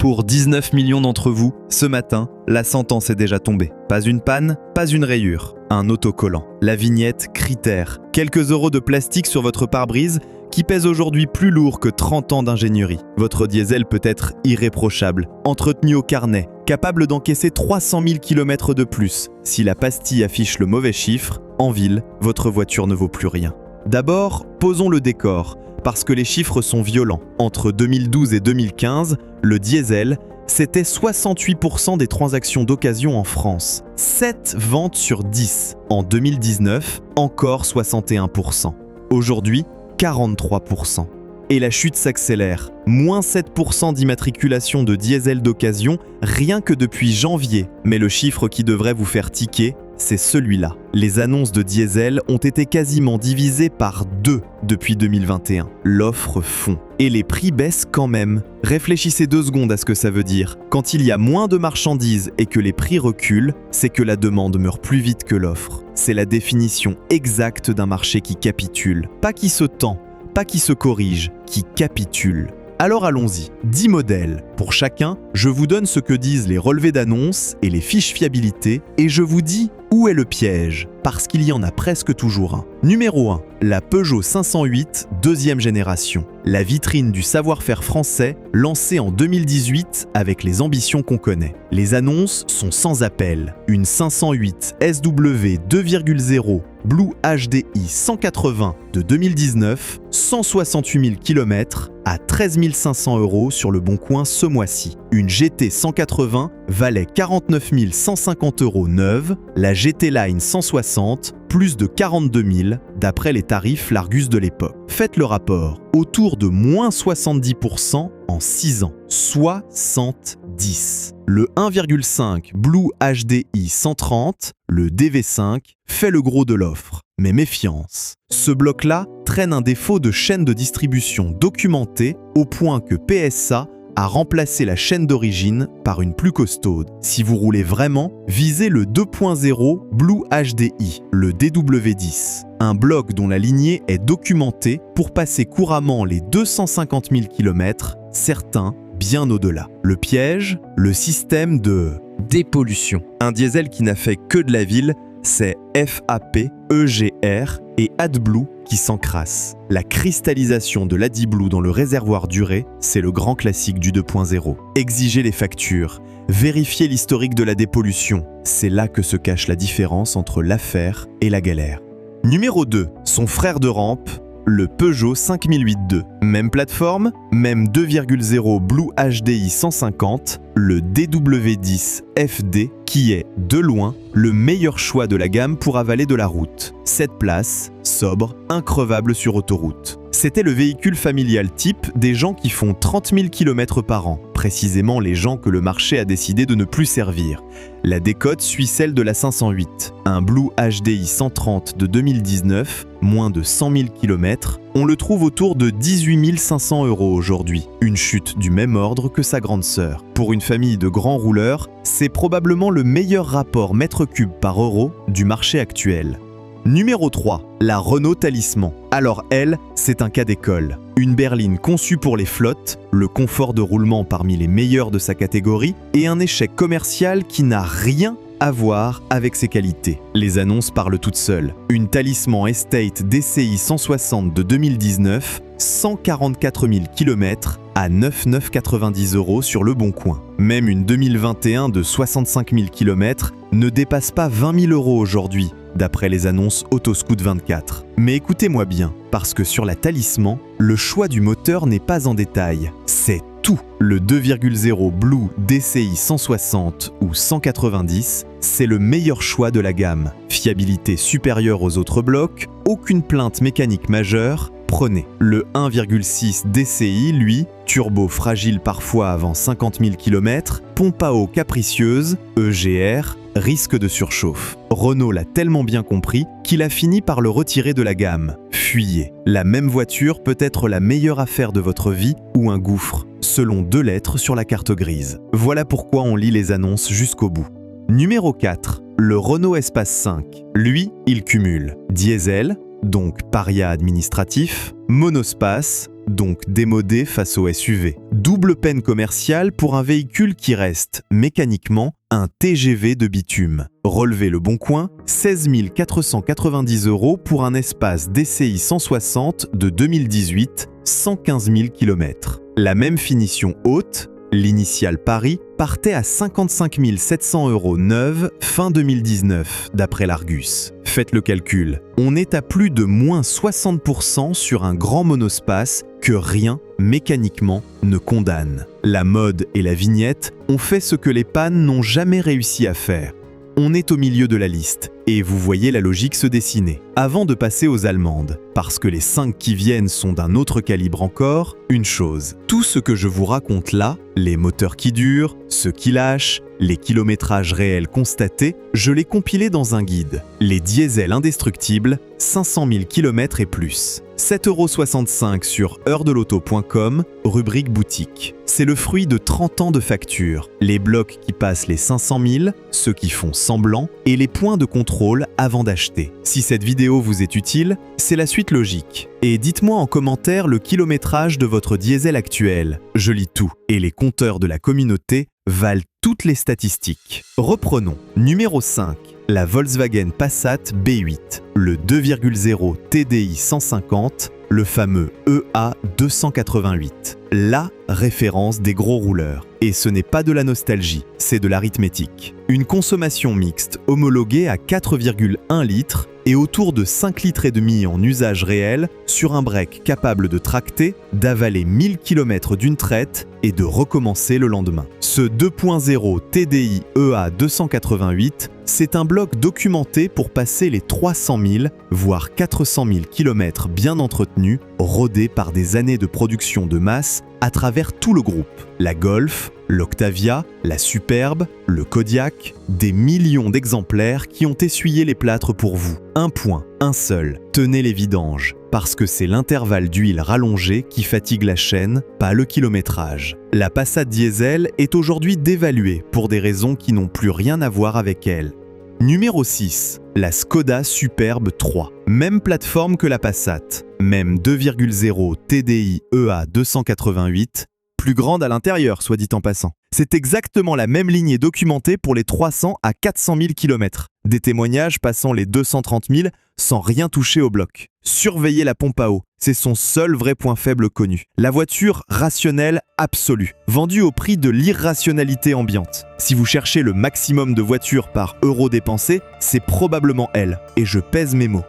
Pour 19 millions d'entre vous, ce matin, la sentence est déjà tombée. Pas une panne, pas une rayure, un autocollant. La vignette critère. Quelques euros de plastique sur votre pare-brise qui pèse aujourd'hui plus lourd que 30 ans d'ingénierie. Votre diesel peut être irréprochable, entretenu au carnet, capable d'encaisser 300 000 km de plus. Si la pastille affiche le mauvais chiffre, en ville, votre voiture ne vaut plus rien. D'abord, posons le décor, parce que les chiffres sont violents. Entre 2012 et 2015, le diesel, c'était 68% des transactions d'occasion en France. 7 ventes sur 10. En 2019, encore 61%. Aujourd'hui, 43%. Et la chute s'accélère. Moins 7% d'immatriculation de diesel d'occasion rien que depuis janvier. Mais le chiffre qui devrait vous faire tiquer, c'est celui-là. Les annonces de diesel ont été quasiment divisées par 2 depuis 2021. L'offre fond. Et les prix baissent quand même. Réfléchissez 2 secondes à ce que ça veut dire. Quand il y a moins de marchandises et que les prix reculent, c'est que la demande meurt plus vite que l'offre. C'est la définition exacte d'un marché qui capitule. Pas qui se tend, pas qui se corrige, qui capitule. Alors allons-y, 10 modèles. Pour chacun, je vous donne ce que disent les relevés d'annonces et les fiches fiabilité et je vous dis où est le piège, parce qu'il y en a presque toujours un. Numéro 1, la Peugeot 508 deuxième génération. La vitrine du savoir-faire français, lancée en 2018 avec les ambitions qu'on connaît. Les annonces sont sans appel. Une 508 SW 2.0 Blue HDI 180 de 2019, 168 000 km à 13 500 € sur le Bon Coin ce mois-ci. Une GT 180 valait 49 150 € neuve, la GT Line 160 plus de 42 000 d'après les tarifs Largus de l'époque. Faites le rapport, autour de moins 70% en 6 ans. 70. Le 1,5 Blue HDI 130, le DV5, fait le gros de l'offre. Mais méfiance, ce bloc-là traîne un défaut de chaîne de distribution documenté au point que PSA a remplacé la chaîne d'origine par une plus costaude. Si vous roulez vraiment, visez le 2.0 Blue HDI, le DW10. Un bloc dont la lignée est documentée pour passer couramment les 250 000 km, certains bien au-delà. Le piège, le système de dépollution. Un diesel qui n'a fait que de la ville, c'est FAP, EGR et AdBlue qui s'encrassent. La cristallisation de l'AdBlue dans le réservoir duré, c'est le grand classique du 2.0. Exigez les factures, vérifiez l'historique de la dépollution. C'est là que se cache la différence entre l'affaire et la galère. Numéro 2, son frère de rampe, le Peugeot 5008-2. Même plateforme, même 2.0 Blue HDI 150, le DW10 FD qui est, de loin, le meilleur choix de la gamme pour avaler de la route. 7 places, sobre, increvable sur autoroute. C'était le véhicule familial type des gens qui font 30 000 km par an, précisément les gens que le marché a décidé de ne plus servir. La décote suit celle de la 508. Un Blue HDI 130 de 2019, moins de 100 000 km, on le trouve autour de 18 500 € aujourd'hui. Une chute du même ordre que sa grande sœur. Pour une famille de grands rouleurs, c'est probablement le meilleur rapport mètre cube par euro du marché actuel. Numéro 3, la Renault Talisman. Alors elle, c'est un cas d'école. Une berline conçue pour les flottes, le confort de roulement parmi les meilleurs de sa catégorie et un échec commercial qui n'a rien à voir avec ses qualités. Les annonces parlent toutes seules. Une Talisman Estate DCI 160 de 2019, 144 000 km à 9 990 € sur le Bon Coin. Même une 2021 de 65 000 km ne dépasse pas 20 000 € aujourd'hui, d'après les annonces Autoscout 24. Mais écoutez-moi bien, parce que sur la Talisman, le choix du moteur n'est pas en détail. C'est tout. Le 2.0 Blue DCI 160 ou 190, c'est le meilleur choix de la gamme. Fiabilité supérieure aux autres blocs, aucune plainte mécanique majeure, prenez. Le 1,6 DCI, lui, turbo fragile parfois avant 50 000 km, pompe à eau capricieuse, EGR, risque de surchauffe. Renault l'a tellement bien compris qu'il a fini par le retirer de la gamme. Fuyez. La même voiture peut être la meilleure affaire de votre vie ou un gouffre, selon 2 lettres sur la carte grise. Voilà pourquoi on lit les annonces jusqu'au bout. Numéro 4. Le Renault Espace 5. Lui, il cumule diesel, donc paria administratif, monospace, donc démodé face au SUV. Double peine commerciale pour un véhicule qui reste, mécaniquement, un TGV de bitume. Relevé Le Bon Coin, 16 490 € pour un espace DCI 160 de 2018, 115 000 km. La même finition haute, l'initiale Paris, partait à 55 700 € neuve fin 2019, d'après l'Argus. Faites le calcul, on est à plus de moins 60% sur un grand monospace que rien, mécaniquement, ne condamne. La mode et la vignette ont fait ce que les pannes n'ont jamais réussi à faire. On est au milieu de la liste, et vous voyez la logique se dessiner. Avant de passer aux allemandes, parce que les 5 qui viennent sont d'un autre calibre encore, une chose. Tout ce que je vous raconte là, les moteurs qui durent, ceux qui lâchent, les kilométrages réels constatés, je l'ai compilé dans un guide. Les diesels indestructibles, 500 000 km et plus. 7,65 € sur heurdelauto.com, rubrique boutique. C'est le fruit de 30 ans de facture. Les blocs qui passent les 500 000, ceux qui font semblant, et les points de contrôle avant d'acheter. Si cette vidéo vous est utile, c'est la suite logique. Et dites-moi en commentaire le kilométrage de votre diesel actuel. Je lis tout, et les compteurs de la communauté valent toutes les statistiques. Reprenons. Numéro 5. La Volkswagen Passat B8, le 2,0 TDI 150, le fameux EA 288. La référence des gros rouleurs. Et ce n'est pas de la nostalgie, c'est de l'arithmétique. Une consommation mixte homologuée à 4,1 litres et autour de 5 litres et demi en usage réel sur un break capable de tracter, d'avaler 1000 km d'une traite et de recommencer le lendemain. Ce 2.0 TDI EA 288, c'est un bloc documenté pour passer les 300 000, voire 400 000 km bien entretenus, rodés par des années de production de masse à travers tout le groupe. La Golf, l'Octavia, la Superbe, le Kodiaq, des millions d'exemplaires qui ont essuyé les plâtres pour vous. Un point, un seul, tenez les vidanges, parce que c'est l'intervalle d'huile rallongé qui fatigue la chaîne, pas le kilométrage. La Passat diesel est aujourd'hui dévaluée pour des raisons qui n'ont plus rien à voir avec elle. Numéro 6. La Skoda Superbe 3. Même plateforme que la Passat. Même 2,0 TDI EA 288. Plus grande à l'intérieur, soit dit en passant. C'est exactement la même lignée documentée pour les 300 à 400 000 km. Des témoignages passant les 230 000 sans rien toucher au bloc. Surveillez la pompe à eau, c'est son seul vrai point faible connu. La voiture rationnelle absolue, vendue au prix de l'irrationalité ambiante. Si vous cherchez le maximum de voitures par euro dépensé, c'est probablement elle, et je pèse mes mots.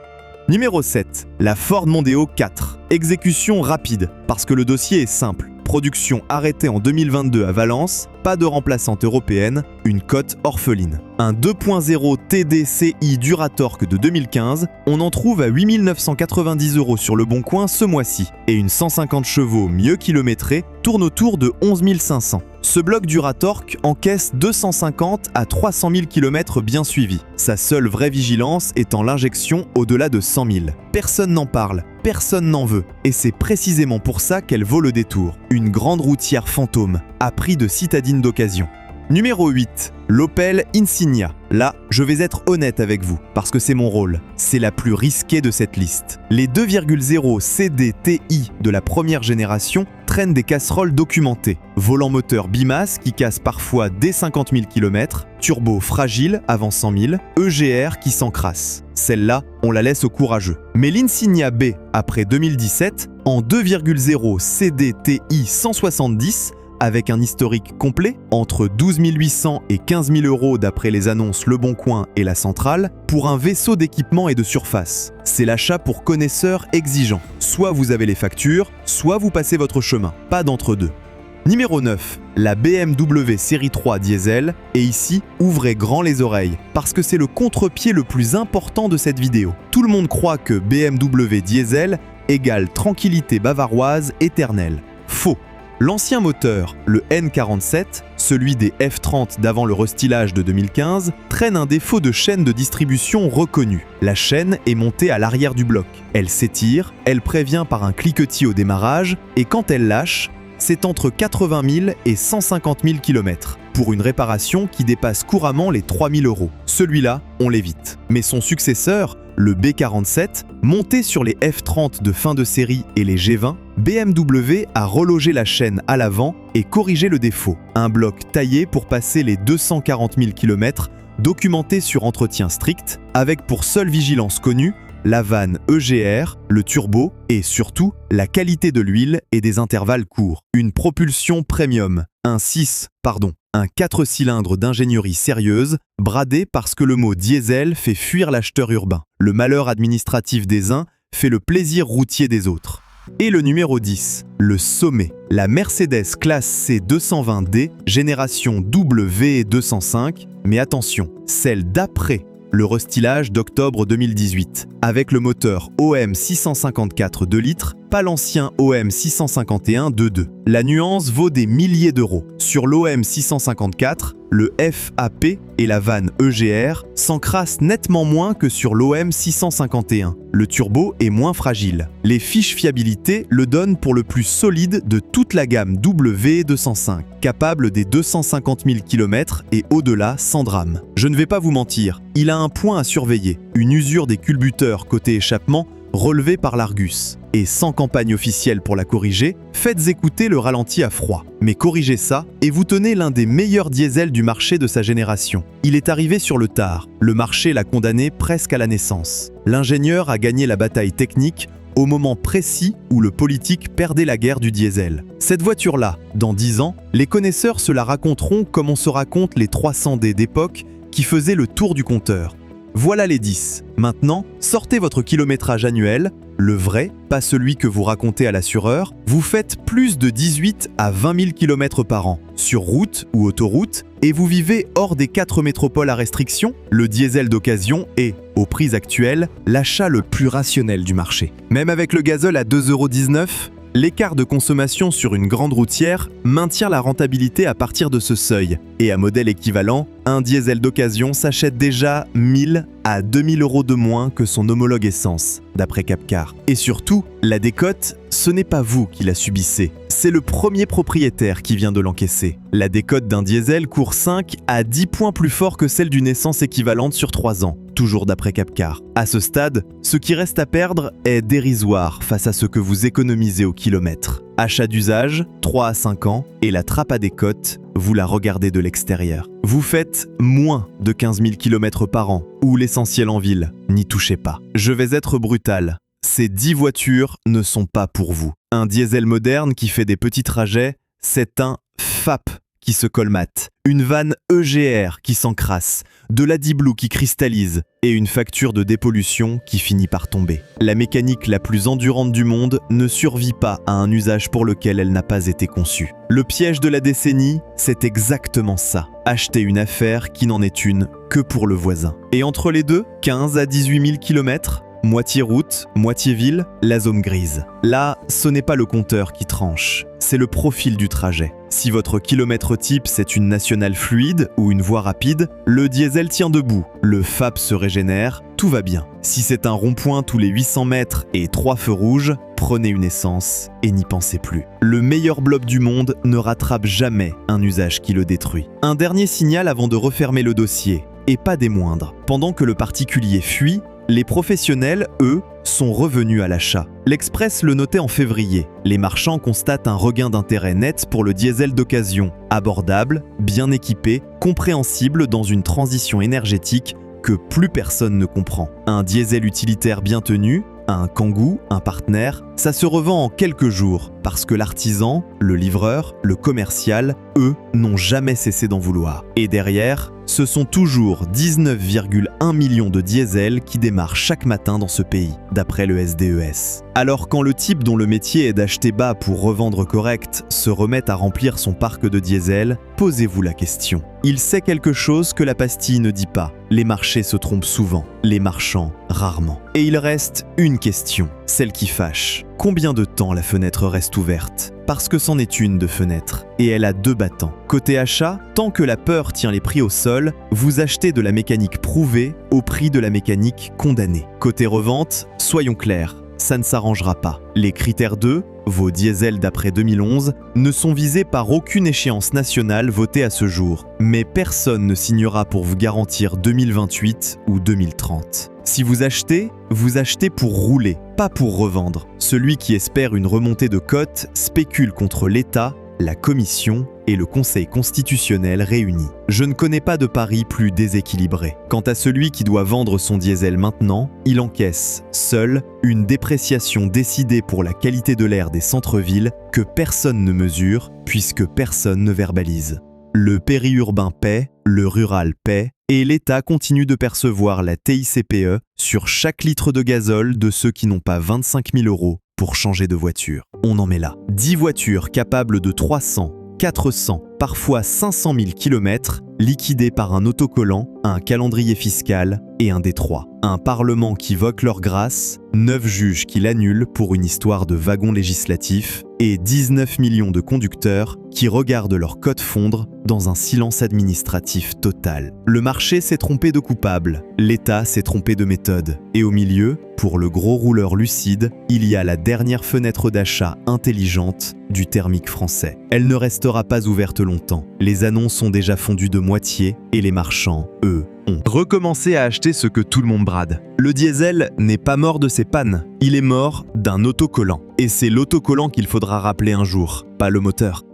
Numéro 7. La Ford Mondeo 4. Exécution rapide, parce que le dossier est simple. Production arrêtée en 2022 à Valence, pas de remplaçante européenne, une cote orpheline. Un 2.0 TDCi Duratorque de 2015, on en trouve à 8 990 € sur Le Bon Coin ce mois-ci, et une 150 chevaux mieux kilométrée tourne autour de 11 500. Ce bloc Duratorque encaisse 250 à 300 000 km bien suivis. Sa seule vraie vigilance étant l'injection au-delà de 100 000. Personne n'en parle, personne n'en veut, et c'est précisément pour ça qu'elle vaut le détour. Une grande routière fantôme, à prix de citadine d'occasion. Numéro 8. L'Opel Insignia. Là, je vais être honnête avec vous, parce que c'est mon rôle. C'est la plus risquée de cette liste. Les 2,0 CDTI de la première génération traînent des casseroles documentées. Volant moteur bimasse qui casse parfois dès 50 000 km, turbo fragile avant 100 000, EGR qui s'encrasse. Celle-là, on la laisse aux courageux. Mais l'Insignia B, après 2017, en 2,0 CDTI 170, avec un historique complet, entre 12 800 et 15 000 € d'après les annonces Le Bon Coin et la Centrale, pour un vaisseau d'équipement et de surface. C'est l'achat pour connaisseurs exigeants. Soit vous avez les factures, soit vous passez votre chemin. Pas d'entre-deux. Numéro 9. La BMW Série 3 Diesel. Et ici, ouvrez grand les oreilles, parce que c'est le contre-pied le plus important de cette vidéo. Tout le monde croit que BMW Diesel égale tranquillité bavaroise éternelle. Faux. L'ancien moteur, le N47, celui des F30 d'avant le restylage de 2015, traîne un défaut de chaîne de distribution reconnu. La chaîne est montée à l'arrière du bloc. Elle s'étire, elle prévient par un cliquetis au démarrage, et quand elle lâche, c'est entre 80 000 et 150 000 km, pour une réparation qui dépasse couramment les 3 000 €. Celui-là, on l'évite. Mais son successeur, le B47, monté sur les F30 de fin de série et les G20, BMW a relogé la chaîne à l'avant et corrigé le défaut. Un bloc taillé pour passer les 240 000 km, documenté sur entretien strict, avec pour seule vigilance connue la vanne EGR, le turbo et surtout la qualité de l'huile et des intervalles courts. Une propulsion premium, un 4 cylindres d'ingénierie sérieuse, bradé parce que le mot diesel fait fuir l'acheteur urbain. Le malheur administratif des uns fait le plaisir routier des autres. Et le numéro 10, le sommet, la Mercedes classe C 220D, génération W205, mais attention, celle d'après le restylage d'octobre 2018, avec le moteur OM 654 2 litres, pas l'ancien OM 651 2.2. La nuance vaut des milliers d'euros. Sur l'OM 654, le FAP et la vanne EGR s'encrassent nettement moins que sur l'OM 651. Le turbo est moins fragile. Les fiches fiabilité le donnent pour le plus solide de toute la gamme W205, capable des 250 000 km et au-delà sans drame. Je ne vais pas vous mentir, il a un point à surveiller, une usure des culbuteurs côté échappement relevée par l'Argus. Et sans campagne officielle pour la corriger, faites écouter le ralenti à froid. Mais corrigez ça et vous tenez l'un des meilleurs diesels du marché de sa génération. Il est arrivé sur le tard, le marché l'a condamné presque à la naissance. L'ingénieur a gagné la bataille technique au moment précis où le politique perdait la guerre du diesel. Cette voiture-là, dans 10 ans, les connaisseurs se la raconteront comme on se raconte les 300D d'époque qui faisaient le tour du compteur. Voilà les 10. Maintenant, sortez votre kilométrage annuel, le vrai, pas celui que vous racontez à l'assureur. Vous faites plus de 18 à 20 000 km par an, sur route ou autoroute, et vous vivez hors des 4 métropoles à restriction. Le diesel d'occasion est, aux prix actuels, l'achat le plus rationnel du marché. Même avec le gazole à 2,19 €, l'écart de consommation sur une grande routière maintient la rentabilité à partir de ce seuil. Et à modèle équivalent, un diesel d'occasion s'achète déjà 1000 à 2000 € de moins que son homologue essence, d'après Capcar. Et surtout, la décote, ce n'est pas vous qui la subissez, c'est le premier propriétaire qui vient de l'encaisser. La décote d'un diesel court 5 à 10 points plus fort que celle d'une essence équivalente sur 3 ans, toujours d'après Capcar. À ce stade, ce qui reste à perdre est dérisoire face à ce que vous économisez au kilomètre. Achat d'usage, 3 à 5 ans, et la trappe à décote, vous la regardez de l'extérieur. Vous faites moins de 15 000 km par an, ou l'essentiel en ville, n'y touchez pas. Je vais être brutal, ces 10 voitures ne sont pas pour vous. Un diesel moderne qui fait des petits trajets, c'est un FAP qui se colmate, une vanne EGR qui s'encrasse, de l'AdBlue qui cristallise et une facture de dépollution qui finit par tomber. La mécanique la plus endurante du monde ne survit pas à un usage pour lequel elle n'a pas été conçue. Le piège de la décennie, c'est exactement ça. Acheter une affaire qui n'en est une que pour le voisin. Et entre les deux, 15 à 18 000 km, moitié route, moitié ville, la zone grise. Là, ce n'est pas le compteur qui tranche, c'est le profil du trajet. Si votre kilomètre type c'est une nationale fluide ou une voie rapide, le diesel tient debout, le FAP se régénère, tout va bien. Si c'est un rond-point tous les 800 mètres et 3 feux rouges, prenez une essence et n'y pensez plus. Le meilleur bloc du monde ne rattrape jamais un usage qui le détruit. Un dernier signal avant de refermer le dossier, et pas des moindres. Pendant que le particulier fuit, les professionnels, eux, sont revenus à l'achat. L'Express le notait en février. Les marchands constatent un regain d'intérêt net pour le diesel d'occasion, abordable, bien équipé, compréhensible dans une transition énergétique que plus personne ne comprend. Un diesel utilitaire bien tenu, un Kangoo, un partenaire, ça se revend en quelques jours parce que l'artisan, le livreur, le commercial, eux, n'ont jamais cessé d'en vouloir. Et derrière, ce sont toujours 19,1 millions de diesels qui démarrent chaque matin dans ce pays, d'après le SDES. Alors quand le type dont le métier est d'acheter bas pour revendre correct se remet à remplir son parc de diesel, posez-vous la question. Il sait quelque chose que la pastille ne dit pas. Les marchés se trompent souvent, les marchands rarement. Et il reste une question, celle qui fâche. Combien de temps la fenêtre reste ouverte ? Parce que c'en est une de fenêtre, et elle a 2 battants. Côté achat, tant que la peur tient les prix au sol, vous achetez de la mécanique prouvée au prix de la mécanique condamnée. Côté revente, soyons clairs, ça ne s'arrangera pas. Les critères 2, vos diesels d'après 2011, ne sont visés par aucune échéance nationale votée à ce jour. Mais personne ne signera pour vous garantir 2028 ou 2030. Si vous achetez pour rouler, pas pour revendre. Celui qui espère une remontée de cote spécule contre l'État, la Commission et le Conseil constitutionnel réunis. Je ne connais pas de pari plus déséquilibré. Quant à celui qui doit vendre son diesel maintenant, il encaisse, seul, une dépréciation décidée pour la qualité de l'air des centres-villes que personne ne mesure puisque personne ne verbalise. Le périurbain paie, le rural paie, et l'État continue de percevoir la TICPE sur chaque litre de gazole de ceux qui n'ont pas 25 000 € pour changer de voiture. On en met là. 10 voitures capables de 300, 400, parfois 500 000 km, liquidées par un autocollant, un calendrier fiscal et un D3. Un parlement qui voque leur grâce, 9 juges qui l'annulent pour une histoire de wagon législatif et 19 millions de conducteurs qui regardent leur cote fondre dans un silence administratif total. Le marché s'est trompé de coupable, l'État s'est trompé de méthode. Et au milieu, pour le gros rouleur lucide, il y a la dernière fenêtre d'achat intelligente du thermique français. Elle ne restera pas ouverte longtemps. Les annonces sont déjà fondues de moitié et les marchands, eux, ont recommencé à acheter ce que tout le monde brade. Le diesel n'est pas mort de ses pannes, il est mort d'un autocollant. Et c'est l'autocollant qu'il faudra rappeler un jour, pas le moteur.